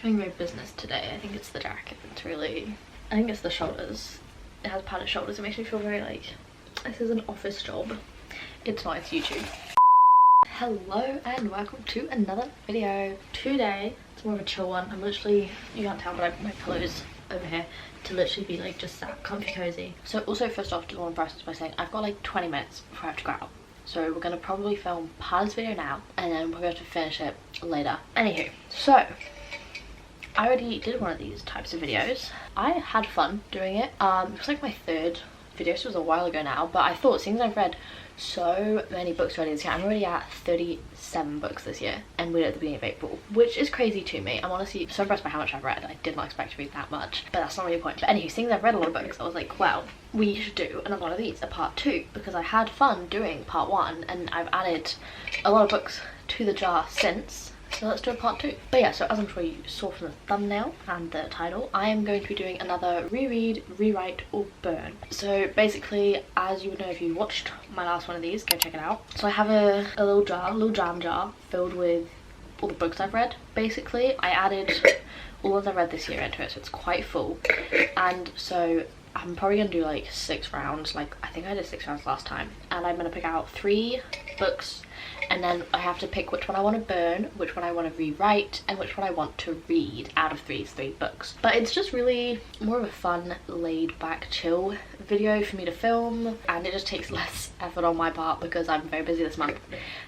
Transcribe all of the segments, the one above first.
Having very business today. I think it's the jacket. It's really, I think it's the shoulders. It has padded shoulders. It makes me feel very like this is an office job. It's not, it's YouTube. Hello and welcome to another video. Today it's more of a chill one. I'm literally, you can't tell, but I put my pillows over here to literally be like just sat comfy cozy. So also first off, just want to preface by saying I've got like 20 minutes before I have to go out. So we're gonna probably film part of this video now and then we're going to finish it later. Anywho, so I already did one of these types of videos. I had fun doing it. It was like my third video, so it was a while ago now, but I thought, seeing as I've read so many books already this year, I'm already at 37 books this year, and we're at the beginning of April, which is crazy to me. I'm honestly so impressed by how much I've read. I did not expect to read that much, but that's not really the point. But anyway, seeing as I've read a lot of books, I was like, well, we should do another one of these, a part 2, because I had fun doing part 1, and I've added a lot of books to the jar since. So let's do a part 2. But yeah, so as I'm sure you saw from the thumbnail and the title, I am going to be doing another reread, rewrite or burn. So basically, as you would know if you watched my last one of these, go check it out. So I have a little jar, a little jam jar filled with all the books I've read. Basically, I added all of the I've read this year into it, so it's quite full. And so I'm probably gonna do like 6 rounds. Like I think I did 6 rounds last time, and I'm gonna pick out 3 books, and then I have to pick which one I want to burn, which one I want to rewrite, and which one I want to read out of these 3 books. But it's just really more of a fun, laid back, chill video for me to film, and it just takes less effort on my part because I'm very busy this month,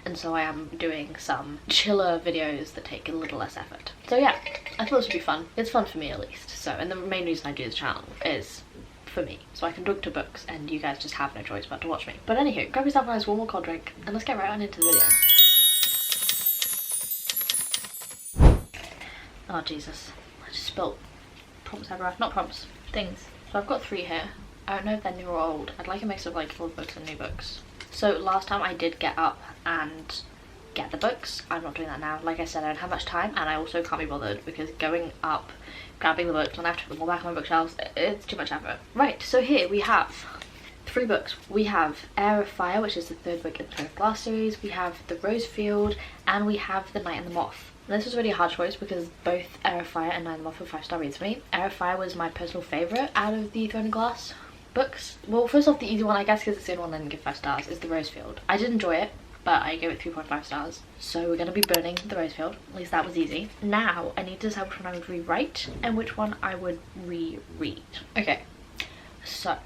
and so I am doing some chiller videos that take a little less effort. So yeah, I thought this would be fun. It's fun for me at least. So, and the main reason I do this channel is for me, so I can talk to books and you guys just have no choice but to watch me. But anywho, grab yourself a nice warm or cold drink and let's get right on into the video. Oh Jesus, I just spilled prompts everywhere. Not prompts, things. So I've got 3 here. I don't know if they're new or old. I'd like a mix of like old books and new books. So last time I did get up and get the books. I'm not doing that now. Like I said, I don't have much time, and I also can't be bothered because going up, grabbing the books, and I have to put them all back on my bookshelves, it's too much effort. Right, so here we have 3 books. We have Heir of Fire, which is the 3rd book in the Throne of Glass series. We have The Rosefield, and we have The Knight and the Moth. And this was really a hard choice because both Heir of Fire and Knight and the Moth were 5-star reads for me. Heir of Fire was my personal favourite out of the Throne of Glass books. Well, first off, the easy one, I guess because it's the only one I didn't give 5 stars, is The Rosefield. I did enjoy it, but I gave it 3.5 stars. So we're going to be burning The Rosefield. At least that was easy. Now I need to decide which one I would rewrite and which one I would reread. Okay, so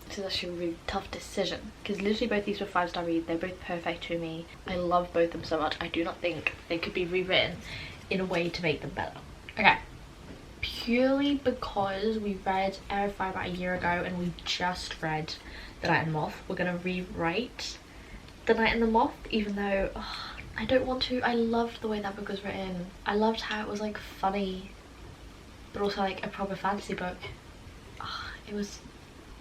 this is actually a really tough decision because literally both these were 5-star reads. They're both perfect to me. I love both of them so much. I do not think they could be rewritten in a way to make them better. Okay, purely because we read Heir of Fire about a year ago and we just read The Knight and the Moth, we're going to rewrite The Knight and the Moth, even though I don't want to. I loved the way that book was written. I loved how it was like funny but also like a proper fantasy book. It was,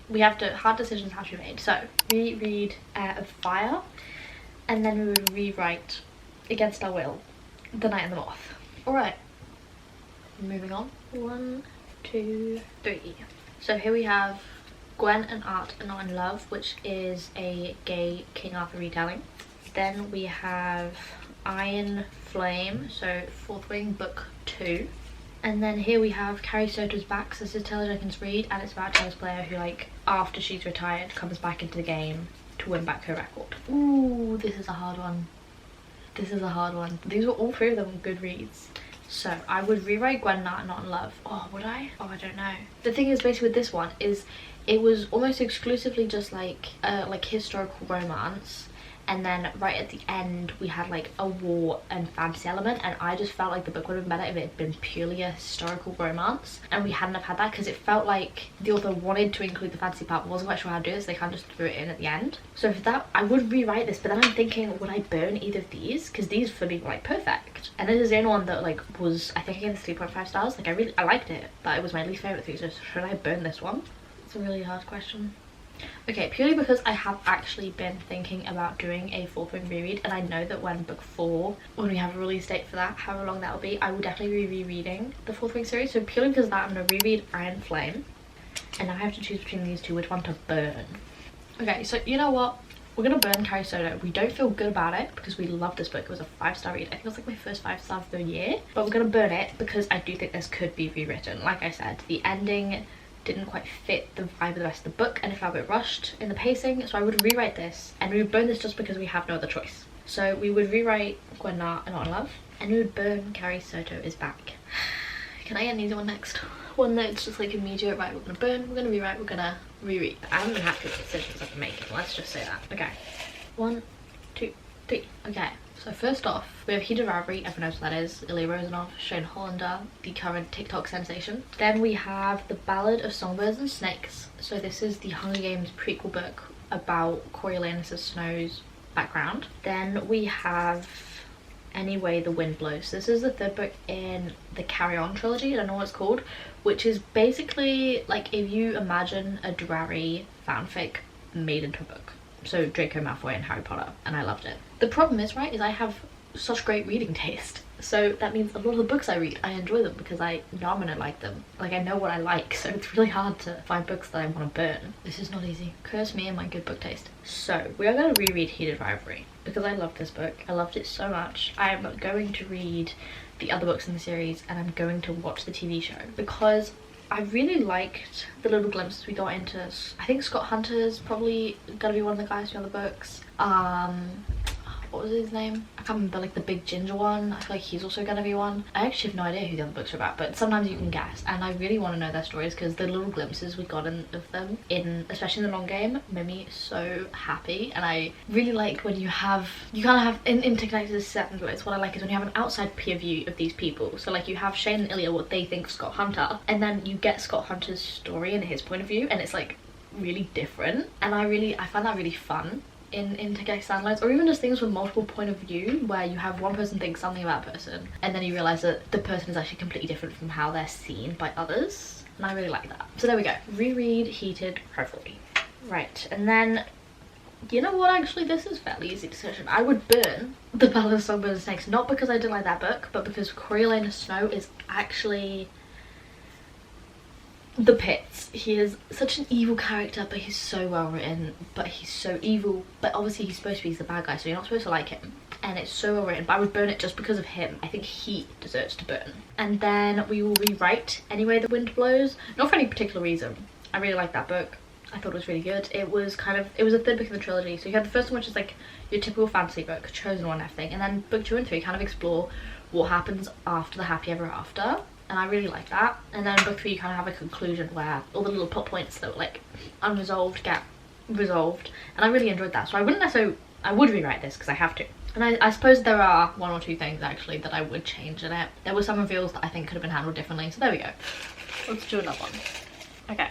we have to, hard decisions have to be made. So reread Heir of Fire, and then we would rewrite, against our will, The Knight and the Moth. Alright, moving on. 1, 2, 3. So here we have Gwen and Art Are Not in Love, which is a gay King Arthur retelling. Then we have Iron Flame, so 4th Wing, book 2. And then here we have Carrie Soto's Back, so this is Taylor Jenkins Reid, and it's about a tennis player who, like, after she's retired, comes back into the game to win back her record. Ooh, this is a hard one. This is a hard one. These were all 3 of them good reads. So I would rewrite Gwen and Art Are Not in Love. Oh, would I? Oh, I don't know. The thing is, basically with this one is it was almost exclusively just like historical romance, and then right at the end we had like a war and fantasy element, and I just felt like the book would have been better if it had been purely a historical romance and we hadn't have had that, because it felt like the author wanted to include the fantasy part but wasn't quite sure how to do this. They kind of just threw it in at the end. So for that I would rewrite this, but then I'm thinking, would I burn either of these? Because these for me were like perfect, and this is the only one that like was, I think, against 3.5 stars. Like I liked it, but it was my least favourite thing. So should I burn this one? It's a really hard question. Okay, purely because I have actually been thinking about doing a 4th Wing reread, and I know that when book 4, when we have a release date for that, however long that will be, I will definitely be rereading the 4th Wing series. So purely because of that, I'm going to reread Iron Flame, and now I have to choose between these 2 which one to burn. Okay, so you know what? we're gonna burn Carrie Soto. We don't feel good about it because we love this book. It was a 5-star read. I think it was like my first 5-star of the year. But we're gonna burn it because I do think this could be rewritten. Like I said, the ending didn't quite fit the vibe of the rest of the book and it felt a bit rushed in the pacing. So I would rewrite this, and we would burn this just because we have no other choice. So we would rewrite Gwen Not in Love, and we would burn Carrie Soto Is Back. Can I get an easy one next? One that's just like immediate, right, we're gonna burn, we're gonna rewrite, we're gonna reread. I haven't been happy with the decisions I've been making, let's just say that. Okay, 1, 2, 3. Okay, so first off, we have Heated Rivalry, everyone knows what that is, Ilya Rozanov, Shane Hollander, the current TikTok sensation. Then we have The Ballad of Songbirds and Snakes. So this is the Hunger Games prequel book about Coriolanus Snow's background. Then we have Any Way the Wind Blows. This is the third book in the Carry On trilogy, I don't know what it's called, which is basically like if you imagine a Drarry fanfic made into a book. So Draco Malfoy and Harry Potter, and I loved it. The problem is, right, is I have such great reading taste. So that means a lot of the books I read, I enjoy them because I know I'm gonna like them. Like, I know what I like, so it's really hard to find books that I want to burn. This is not easy. Curse me and my good book taste. So we are going to reread Heated Rivalry because I love this book. I loved it so much. I am going to read the other books in the series, and I'm going to watch the TV show because I really liked the little glimpses we got into. I think Scott Hunter's probably gonna be one of the guys from the books. What was his name? I can't remember, like the big ginger one. I feel like he's also gonna be one. I actually have no idea who the other books are about, but sometimes you can guess, and I really want to know their stories because the little glimpses we got of them in, especially in the long game, made me so happy. And I really like when you kind of have interconnected sentiments. What I like is when you have an outside peer view of these people. So like you have Shane and Ilya, what they think of Scott Hunter, and then you get Scott Hunter's story and his point of view, and it's like really different. And I find that really fun in interconnected standlines, or even just things with multiple point of view where you have one person think something about a person and then you realize that the person is actually completely different from how they're seen by others, and I really like that. So there we go, reread Heated Rivalry. Right, and then you know what, actually this is a fairly easy decision. I would burn The Ballad of Songbirds and Snakes, not because I didn't like that book, but because Coriolanus Snow is actually the pits. He is such an evil character, but he's so well written, but he's so evil, but obviously he's supposed to be the bad guy, so you're not supposed to like him, and it's so well written. But I would burn it just because of him. I think he deserves to burn. And then we will rewrite Any Way the Wind Blows, not for any particular reason. I really like that book. I thought it was really good. It was a third book in the trilogy. So you have the first one, which is like your typical fantasy book, chosen one, everything, and then book 2 and 3 kind of explore what happens after the happy ever after. And I really like that. And then book 3 you kind of have a conclusion where all the little plot points that were like unresolved get resolved, and I really enjoyed that. So I would rewrite this because I have to. And I suppose there are 1 or 2 things actually that I would change in it. There were some reveals that I think could have been handled differently, so there we go. Let's do another one. Okay,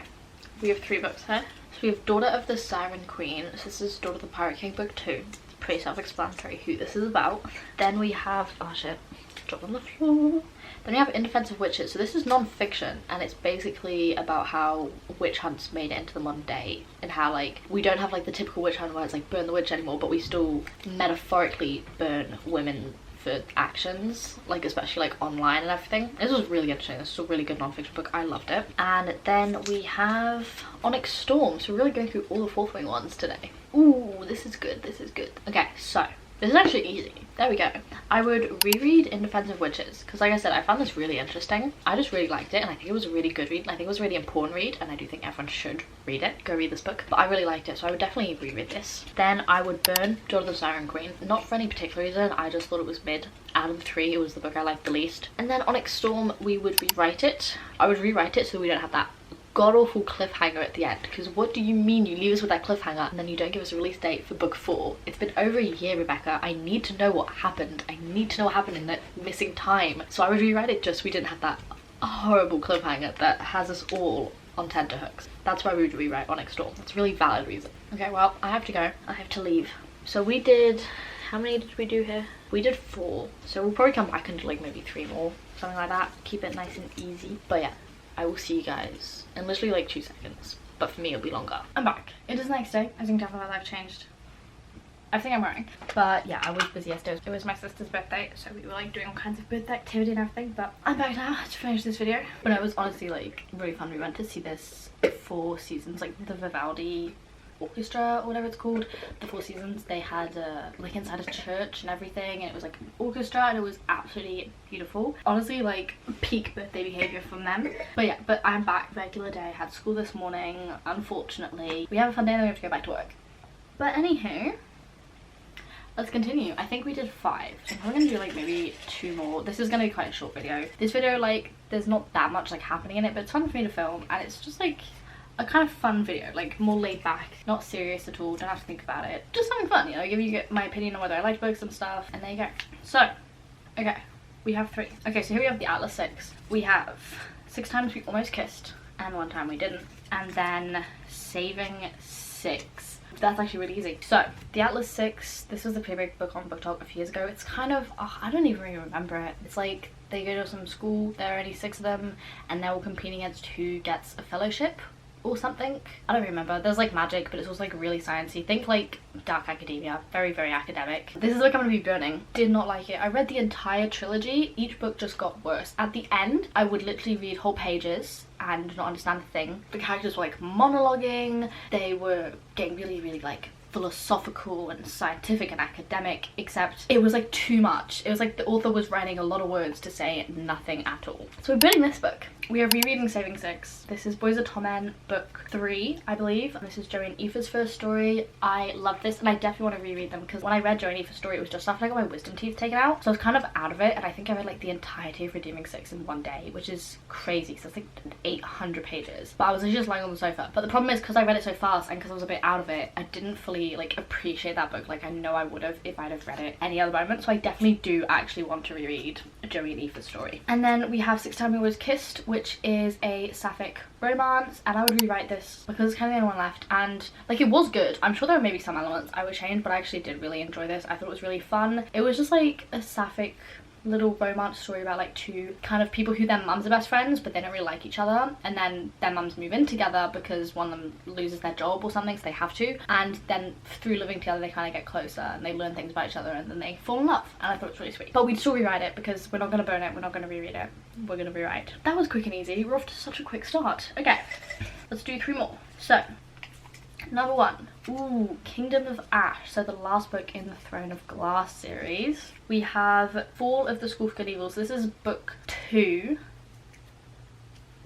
we have 3 books here. So we have Daughter of the Siren Queen. So this is Daughter of the Pirate King book 2. It's pretty self-explanatory who this is about. Then we have, oh shit, dropped on the floor. Then we have In Defense of Witches. So this is non-fiction, and it's basically about how witch hunts made it into the modern day, and how like we don't have like the typical witch hunt where it's like burn the witch anymore, but we still metaphorically burn women for actions, like especially like online and everything. This was really interesting. This is a really good non-fiction book. I loved it. And then we have Onyx Storm. So we're really going through all the Fourth Wing ones today. Ooh, this is good. This is good. Okay, so this is actually easy. There we go. I would reread In Defense of Witches because, like I said, I found this really interesting. I just really liked it, and I think it was a really good read, and I think it was a really important read, and I do think everyone should read it. Go read this book. But I really liked it, so I would definitely reread this. Then I would burn Daughter of the Siren Queen. Not for any particular reason, I just thought it was mid. Out of the 3, it was the book I liked the least. And then Onyx Storm, we would rewrite it. I would rewrite it so we don't have that god-awful cliffhanger at the end, because what do you mean you leave us with that cliffhanger and then you don't give us a release date for book 4? It's been over a year, Rebecca. I need to know what happened. I need to know what happened in that missing time. So I would rewrite it just so we didn't have that horrible cliffhanger that has us all on tenterhooks. That's why we would rewrite Onyx Storm. That's a really valid reason. Okay, well, I have to go. I have to leave. So we did, how many did we do here? We did 4. So we'll probably come back and do like maybe 3 more, something like that. Keep it nice and easy. But yeah, I will see you guys in literally like 2 seconds, but for me it'll be longer. I'm back. It is the next day. As you can tell, my life changed. Everything I'm wearing. But yeah, I was busy yesterday. It was my sister's birthday, so we were like doing all kinds of birthday activity and everything, but I'm back now to finish this video. But it was honestly like really fun. We went to see this 4 seasons, like the Vivaldi orchestra or whatever it's called. The Four Seasons, they had like inside a church and everything, and it was like an orchestra, and it was absolutely beautiful. Honestly, like peak birthday behavior from them. But yeah, but I'm back, regular day. I had school this morning, unfortunately. We have a fun day and then we have to go back to work. But anywho, let's continue. I think we did 5. I'm probably gonna do like maybe 2 more. This is gonna be quite a short video. This video, like, there's not that much like happening in it, but it's fun for me to film, and it's just like a kind of fun video, like more laid back, not serious at all, don't have to think about it, just something fun, you know, give you my opinion on whether I liked books and stuff, and there you go. So, okay, we have 3. Okay, so here we have the Atlas 6. We have 6 times we almost kissed, and 1 time we didn't, and then Saving 6. That's actually really easy. So, the Atlas 6, this was the pre-break book on Book Talk a few years ago. It's kind of, I don't even really remember it. It's like, they go to some school, there are only 6 of them, and they're all competing against who gets a fellowship or something. I don't remember. There's like magic, but it's also like really sciencey. Think like dark academia. Very, very academic. This is what I'm gonna be burning. Did not like it. I read the entire trilogy. Each book just got worse. At the end, I would literally read whole pages and not understand a thing. The characters were like monologuing. They were getting really, really like philosophical and scientific and academic, except it was like too much. It was like the author was writing a lot of words to say nothing at all. So we're building this book. We are rereading Saving 6. This is Boys of Torment book 3, I believe. This is Joey and Aoife's first story. I love this, and I definitely want to reread them, because when I read Joey and Aoife's story, it was just after I got my wisdom teeth taken out, so I was kind of out of it, and I think I read like the entirety of Redeeming 6 in one day, which is crazy. So it's like 800 pages, but I was just lying on the sofa. But the problem is, because I read it so fast and because I was a bit out of it, I didn't fully like appreciate that book like I know I would have if I'd have read it any other moment. So I definitely do actually want to reread Joey and Aoife's story. And then we have 6 Times We Always Kissed, which is a sapphic romance, and I would rewrite this because it's kind of the only one left, and like it was good. I'm sure there were maybe some elements I would change, but I actually did really enjoy this. I thought it was really fun. It was just like a sapphic little romance story about like 2 kind of people who their mums are best friends, but they don't really like each other, and then their mums move in together because one of them loses their job or something, so they have to, and then through living together they kind of get closer and they learn things about each other, and then they fall in love, and I thought it was really sweet. But we'd still rewrite it because we're not going to burn it, we're not going to reread it, we're going to rewrite. That was quick and easy. We're off to such a quick start. Okay, let's do 3 more. So number 1, ooh, Kingdom of Ash. So the last book in the Throne of Glass series. We have Fall of the School of Good and Evil. So this is book 2.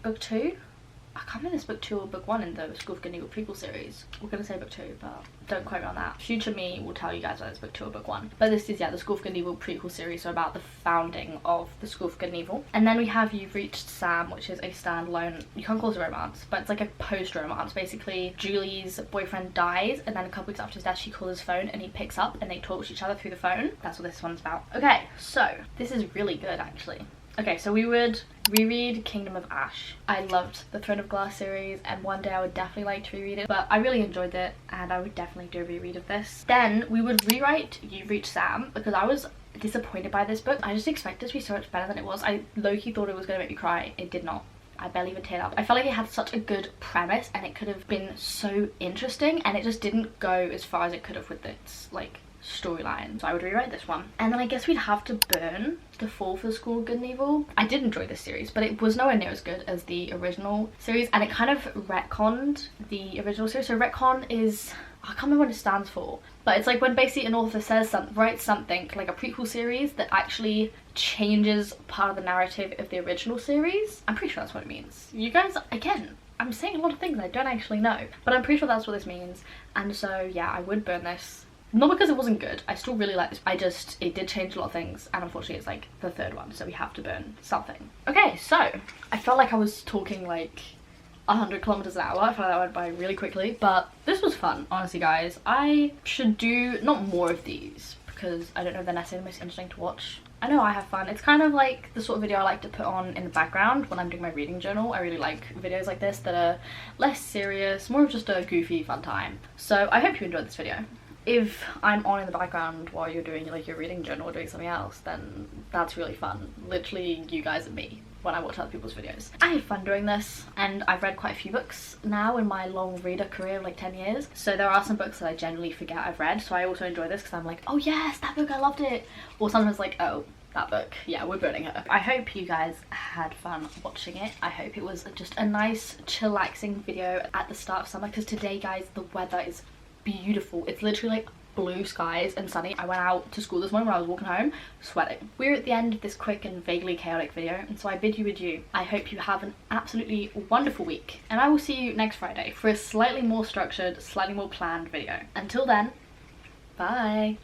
Book 2? I can't remember if this book 2 or book 1 in the School of Good and Evil prequel series. We're gonna say book 2, but don't quote me on that. Future me will tell you guys whether it's book 2 or book 1. But this is, yeah, the School of Good and Evil prequel series, so about the founding of the School of Good and Evil. And then we have You've Reached Sam, which is a standalone, you can't call it a romance, but it's like a post-romance. Basically, Julie's boyfriend dies, and then a couple weeks after his death, she calls his phone, and he picks up, and they talk to each other through the phone. That's what this one's about. Okay, so this is really good, actually. Okay, so we would reread Kingdom of Ash. I loved the Throne of Glass series, and one day I would definitely like to reread it, but I really enjoyed it, and I would definitely do a reread of this. Then we would rewrite You've Reached Sam, because I was disappointed by this book. I just expected it to be so much better than it was. I low-key thought it was going to make me cry. It did not. I barely even teared up. I felt like it had such a good premise, and it could have been so interesting, and it just didn't go as far as it could have with its like storyline. So I would rewrite this one. And then I guess we'd have to burn The Fall for the School of Good and Evil. I did enjoy this series, but it was nowhere near as good as the original series, and it kind of retconned the original series. So retcon is, I can't remember what it stands for, but it's like when basically an author says writes something like a prequel series that actually changes part of the narrative of the original series. I'm pretty sure that's what it means. You guys, again, I'm saying a lot of things I don't actually know, but I'm pretty sure that's what this means. And so yeah, I would burn this. Not because it wasn't good, I still really like this. It did change a lot of things, and unfortunately it's like the 3rd one, so we have to burn something. Okay, so I felt like I was talking like 100 kilometers an hour. I feel like that went by really quickly, but this was fun, honestly, guys. I should do not more of these because I don't know if they're necessarily the most interesting to watch. I know I have fun. It's kind of like the sort of video I like to put on in the background when I'm doing my reading journal. I really like videos like this that are less serious, more of just a goofy fun time. So I hope you enjoyed this video. If I'm on in the background while you're doing like your reading journal or doing something else, then that's really fun. Literally you guys and me when I watch other people's videos. I have fun doing this, and I've read quite a few books now in my long reader career of like 10 years. So there are some books that I generally forget I've read, so I also enjoy this because I'm like, oh yes, that book, I loved it. Or sometimes like, oh, that book. Yeah, we're burning her. I hope you guys had fun watching it. I hope it was just a nice chillaxing video at the start of summer, because today, guys, the weather is beautiful. It's literally like blue skies and sunny. I went out to school this morning when I was walking home sweating. We're at the end of this quick and vaguely chaotic video, and so I bid you adieu. I hope you have an absolutely wonderful week, and I will see you next Friday for a slightly more structured, slightly more planned video. Until then, bye.